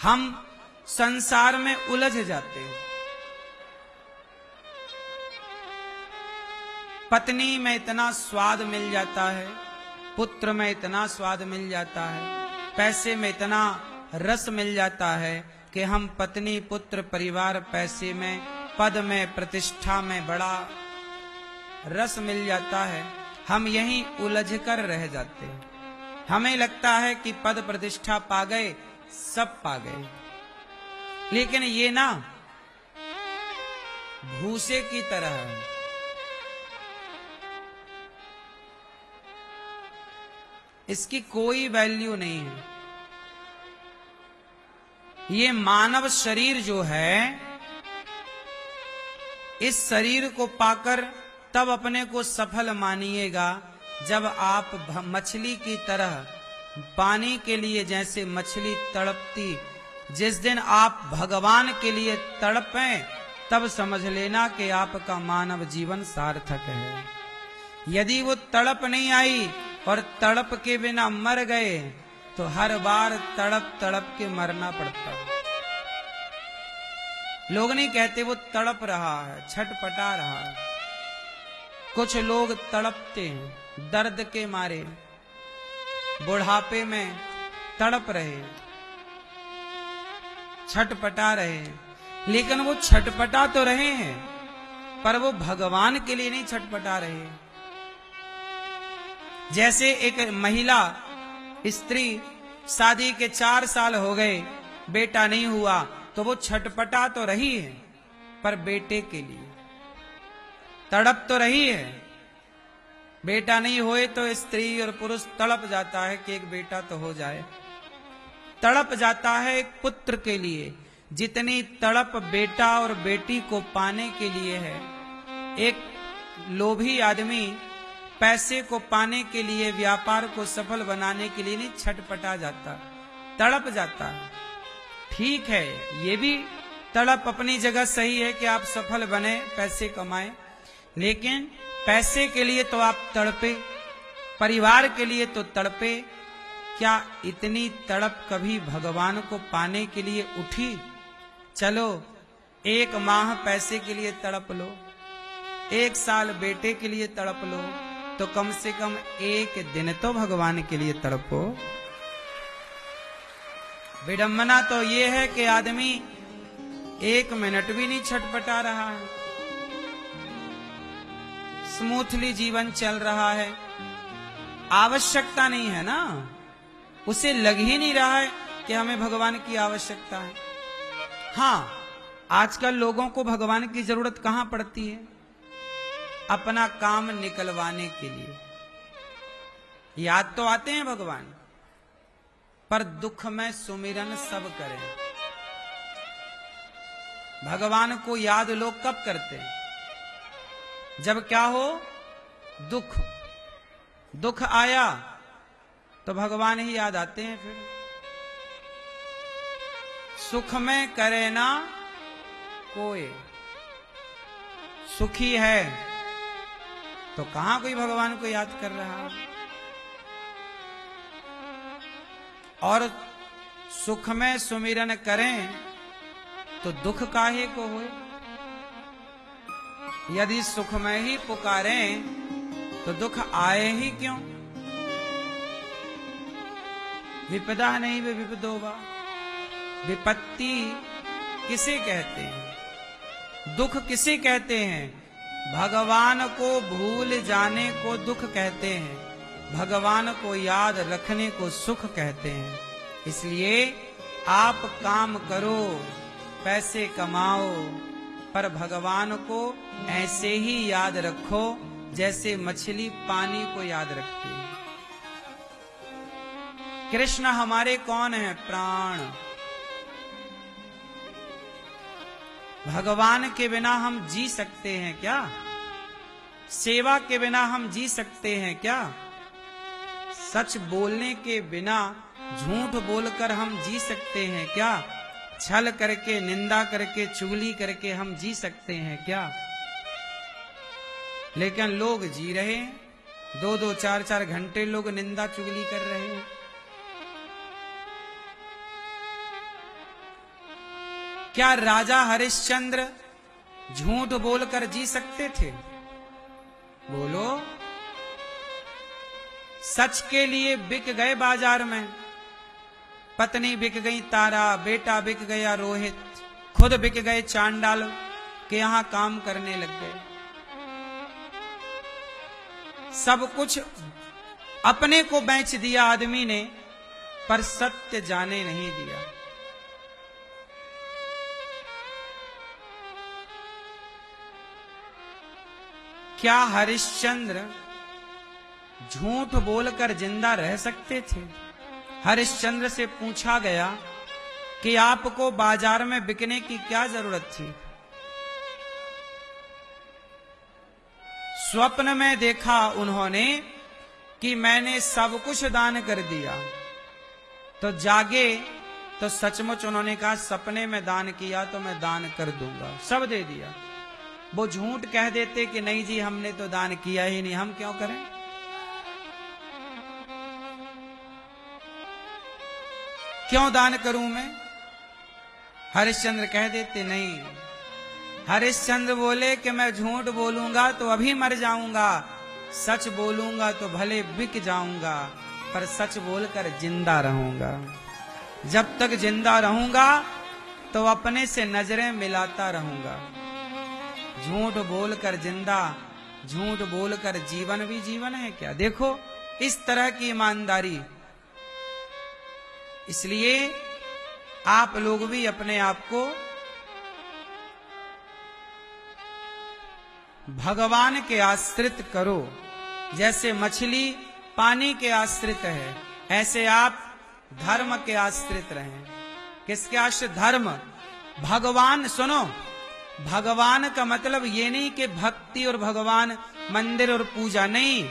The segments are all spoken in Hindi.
हम संसार में उलझ जाते हैं। पत्नी में इतना स्वाद मिल जाता है, पुत्र में इतना स्वाद मिल जाता है, पैसे में इतना रस मिल जाता है कि हम पत्नी, पुत्र, परिवार, पैसे में, पद में, प्रतिष्ठा में बड़ा रस मिल जाता है, हम यहीं उलझ कर रह जाते हैं। हमें लगता है कि पद प्रतिष्ठा पा गए, सब पा गए, लेकिन ये ना भूसे की तरह है। इसकी कोई वैल्यू नहीं है। ये मानव शरीर जो है, इस शरीर को पाकर तब अपने को सफल मानिएगा जब आप मछली की तरह पानी के लिए जैसे मछली तड़पती, जिस दिन आप भगवान के लिए तड़पें तब समझ लेना कि आपका मानव जीवन सार्थक है। यदि वो तड़प नहीं आई और तड़प के बिना मर गए तो हर बार तड़प तड़प के मरना पड़ता है। लोग नहीं कहते वो तड़प रहा है, छटपटा रहा है। कुछ लोग तड़पते हैं दर्द के मारे, बुढ़ापे में तड़प रहे, छटपटा रहे, लेकिन वो छटपटा तो रहे हैं पर वो भगवान के लिए नहीं छटपटा रहे। जैसे एक महिला स्त्री शादी के 4 साल हो गए, बेटा नहीं हुआ, तो वो छटपटा तो रही है पर बेटे के लिए तड़प तो रही है। बेटा नहीं होए तो स्त्री और पुरुष तड़प जाता है कि एक बेटा तो हो जाए, तड़प जाता है एक पुत्र के लिए जितनी तड़प बेटा और बेटी को पाने के लिए है। एक लोभी आदमी पैसे को पाने के लिए, व्यापार को सफल बनाने के लिए नहीं छटपटा जाता, तड़प जाता है। ठीक है, ये भी तड़प अपनी जगह सही है कि आप सफल बने, पैसे कमाएं, लेकिन पैसे के लिए तो आप तड़पे, परिवार के लिए तो तड़पे। क्या इतनी तड़प कभी भगवान को पाने के लिए उठी? चलो 1 माह पैसे के लिए तड़प लो, 1 साल बेटे के लिए तड़प लो, तो कम से कम 1 दिन तो भगवान के लिए तड़पो। विडंबना तो ये है कि आदमी 1 मिनट भी नहीं छटपटा रहा है, स्मूथली जीवन चल रहा है, आवश्यकता नहीं है ना, उसे लग ही नहीं रहा है कि हमें भगवान की आवश्यकता है। हाँ, आजकल लोगों को भगवान की जरूरत कहां पड़ती है? अपना काम निकलवाने के लिए याद तो आते हैं भगवान, पर दुख में सुमिरन सब करें। भगवान को याद लोग कब करते हैं? जब क्या हो, दुख आया तो भगवान ही याद आते हैं। फिर सुख में करे ना कोई, सुखी है तो कहां कोई भगवान को याद कर रहा है? और सुख में सुमिरन करें तो दुख काहे को होए? यदि सुख में ही पुकारें तो दुख आए ही क्यों? विपदा नहीं वे विपदो वा, विपत्ति किसे कहते हैं, दुख किसे कहते हैं? भगवान को भूल जाने को दुख कहते हैं, भगवान को याद रखने को सुख कहते हैं। इसलिए आप काम करो, पैसे कमाओ, पर भगवान को ऐसे ही याद रखो जैसे मछली पानी को याद रखती है। कृष्ण हमारे कौन है? प्राण। भगवान के बिना हम जी सकते हैं क्या? सेवा के बिना हम जी सकते हैं क्या? सच बोलने के बिना, झूठ बोलकर हम जी सकते हैं क्या? छल करके, निंदा करके, चुगली करके हम जी सकते हैं क्या? लेकिन लोग जी रहे हैं, 2-2, 4-4 घंटे लोग निंदा चुगली कर रहे हैं। क्या राजा हरिश्चंद्र झूठ बोलकर जी सकते थे? बोलो। सच के लिए बिक गए बाजार में, पत्नी बिक गई तारा, बेटा बिक गया रोहित, खुद बिक गए चांडाल के यहां काम करने लग गए। सब कुछ अपने को बेच दिया आदमी ने, पर सत्य जाने नहीं दिया। क्या हरिश्चंद्र झूठ बोलकर जिंदा रह सकते थे? हरिश्चंद्र से पूछा गया कि आपको बाजार में बिकने की क्या जरूरत थी? स्वप्न में देखा उन्होंने कि मैंने सब कुछ दान कर दिया। तो जागे तो सचमुच उन्होंने कहा सपने में दान किया तो मैं दान कर दूंगा, सब दे दिया। वो झूठ कह देते कि नहीं जी हमने तो दान किया ही नहीं, हम क्यों करें? क्यों दान करूं मैं? हरिश्चंद्र कह देते नहीं। हरिश्चंद्र बोले कि मैं झूठ बोलूंगा तो अभी मर जाऊंगा, सच बोलूंगा तो भले बिक जाऊंगा, पर सच बोलकर जिंदा रहूंगा। जब तक जिंदा रहूंगा तो अपने से नजरें मिलाता रहूंगा। झूठ बोलकर जिंदा, झूठ बोलकर जीवन भी जीवन है क्या? देखो इस तरह की ईमानदारी। इसलिए आप लोग भी अपने आप को भगवान के आश्रित करो। जैसे मछली पानी के आश्रित है, ऐसे आप धर्म के आश्रित रहें। किसके आश्रित? धर्म। भगवान, सुनो, भगवान का मतलब ये नहीं कि भक्ति और भगवान मंदिर और पूजा नहीं।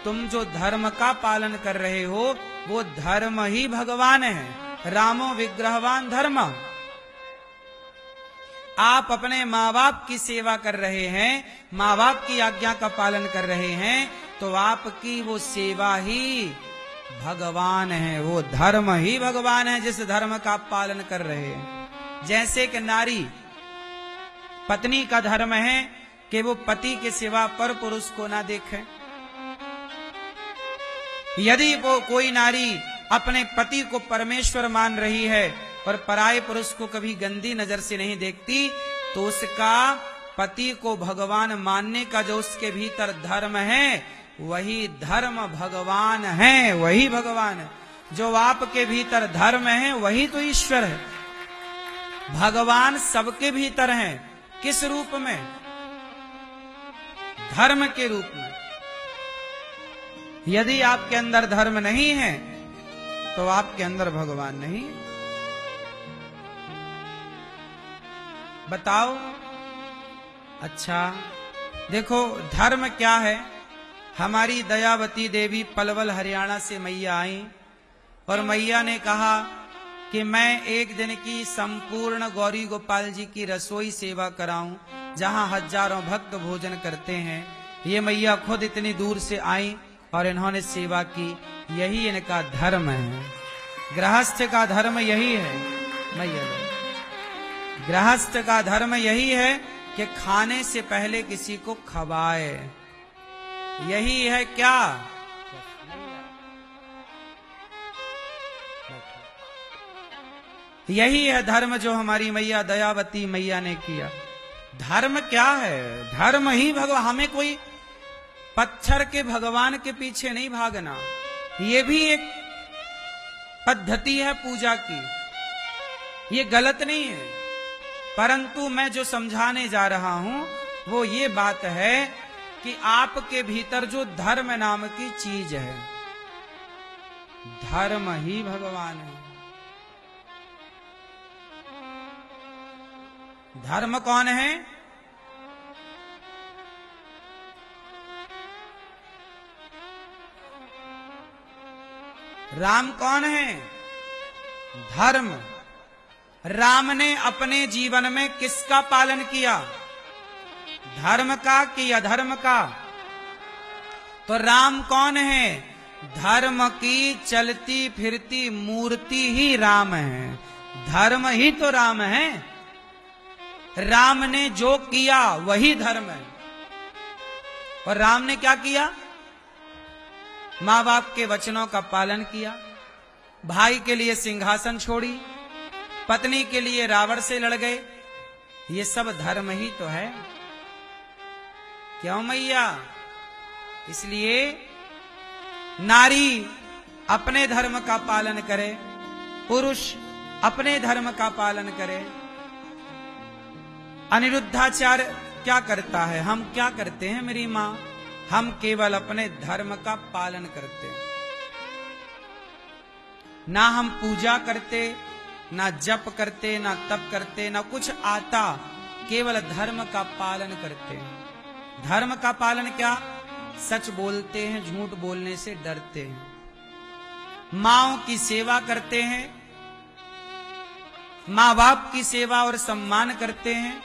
तुम जो धर्म का पालन कर रहे हो वो धर्म ही भगवान है। रामो विग्रहवान धर्म। आप अपने माँ बाप की सेवा कर रहे हैं, माँ बाप की आज्ञा का पालन कर रहे हैं, तो आपकी वो सेवा ही भगवान है, वो धर्म ही भगवान है जिस धर्म का आप पालन कर रहे हैं। जैसे कि नारी पत्नी का धर्म है कि वो पति के सिवा पर पुरुष को ना देखे। यदि वो कोई नारी अपने पति को परमेश्वर मान रही है और पराये पुरुष को कभी गंदी नजर से नहीं देखती, तो उसका पति को भगवान मानने का जो उसके भीतर धर्म है वही धर्म भगवान है, वही भगवान है। जो आपके भीतर धर्म है वही तो ईश्वर है। भगवान सबके भीतर हैं। किस रूप में? धर्म के रूप में। यदि आपके अंदर धर्म नहीं है तो आपके अंदर भगवान नहीं। बताओ। अच्छा देखो धर्म क्या है। हमारी दयावती देवी पलवल हरियाणा से मैया आई और मैया ने कहा कि मैं एक दिन की संपूर्ण गौरी गोपाल जी की रसोई सेवा कराऊं जहां हजारों भक्त भोजन करते हैं। ये मैया खुद इतनी दूर से आई और इन्होंने सेवा की। यही इनका धर्म है। गृहस्थ का धर्म यही है। मैया गृहस्थ का धर्म यही है कि खाने से पहले किसी को खवाए। यही है क्या? यही है धर्म जो हमारी मैया दयावती मैया ने किया। धर्म क्या है? धर्म ही भगवान। हमें कोई पत्थर के भगवान के पीछे नहीं भागना। ये भी एक पद्धति है पूजा की, ये गलत नहीं है। परंतु मैं जो समझाने जा रहा हूं वो ये बात है कि आपके भीतर जो धर्म नाम की चीज है, धर्म ही भगवान है। धर्म कौन है? राम कौन है? धर्म। राम ने अपने जीवन में किसका पालन किया? धर्म का कि अधर्म का? तो राम कौन है? धर्म की चलती फिरती मूर्ति ही राम है। धर्म ही तो राम है। राम ने जो किया वही धर्म है। और राम ने क्या किया? मां बाप के वचनों का पालन किया, भाई के लिए सिंहासन छोड़ी, पत्नी के लिए रावण से लड़ गए। ये सब धर्म ही तो है। क्यों मैया? इसलिए नारी अपने धर्म का पालन करे, पुरुष अपने धर्म का पालन करे। अनिरुद्धाचार्य क्या करता है? हम क्या करते हैं मेरी मां? हम केवल अपने धर्म का पालन करते हैं। ना हम पूजा करते, ना जप करते, ना तप करते, ना कुछ आता, केवल धर्म का पालन करते हैं। धर्म का पालन क्या? सच बोलते हैं, झूठ बोलने से डरते हैं। माँओं की सेवा करते हैं, माँ बाप की सेवा और सम्मान करते हैं।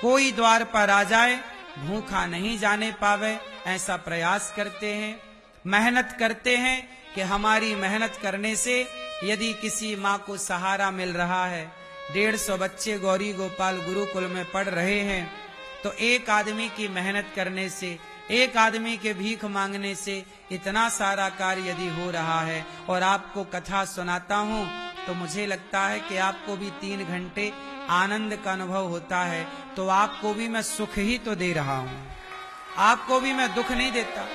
कोई द्वार पर आ जाए भूखा नहीं जाने पावे, ऐसा प्रयास करते हैं। मेहनत करते हैं कि हमारी मेहनत करने से यदि किसी माँ को सहारा मिल रहा है, 150 बच्चे गौरी गोपाल गुरुकुल में पढ़ रहे हैं, तो एक आदमी की मेहनत करने से, एक आदमी के भीख मांगने से इतना सारा कार्य यदि हो रहा है। और आपको कथा सुनाता हूँ तो मुझे लगता है कि आपको भी 3 घंटे आनंद का अनुभव होता है, तो आपको भी मैं सुख ही तो दे रहा हूं, आपको भी मैं दुख नहीं देता।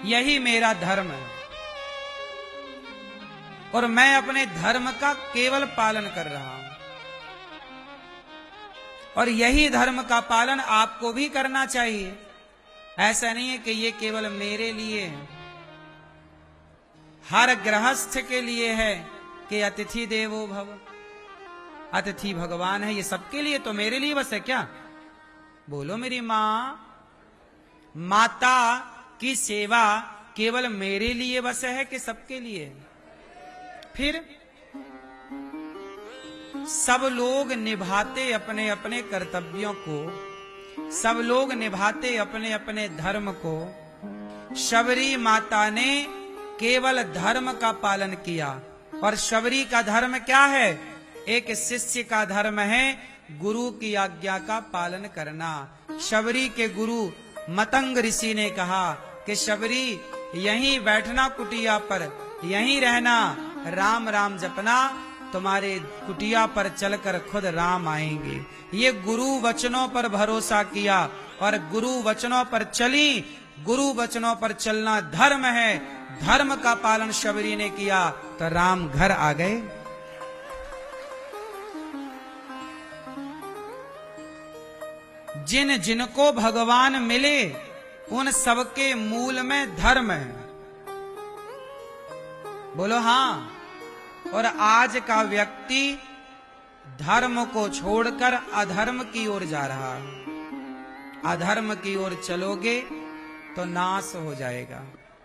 यही मेरा धर्म है और मैं अपने धर्म का केवल पालन कर रहा हूं। और यही धर्म का पालन आपको भी करना चाहिए। ऐसा नहीं है कि ये केवल मेरे लिए है, हर गृहस्थ के लिए है कि अतिथि देवो भव, अतिथि भगवान है। ये सबके लिए, तो मेरे लिए बस है क्या? बोलो मेरी मां, माता की सेवा केवल मेरे लिए बस है कि सबके लिए? फिर सब लोग निभाते अपने अपने कर्तव्यों को, सब लोग निभाते अपने अपने धर्म को। शबरी माता ने केवल धर्म का पालन किया। और शबरी का धर्म क्या है? एक शिष्य का धर्म है गुरु की आज्ञा का पालन करना। शबरी के गुरु मतंग ऋषि ने कहा कि शबरी यहीं बैठना कुटिया पर, यहीं रहना, राम राम जपना, तुम्हारे कुटिया पर चलकर खुद राम आएंगे। ये गुरु वचनों पर भरोसा किया और गुरु वचनों पर चली। गुरु वचनों पर चलना धर्म है। धर्म का पालन शबरी ने किया तो राम घर आ गए। जिन जिनको भगवान मिले उन सबके मूल में धर्म है। बोलो हाँ। और आज का व्यक्ति धर्म को छोड़कर अधर्म की ओर जा रहा है। अधर्म की ओर चलोगे तो नाश हो जाएगा।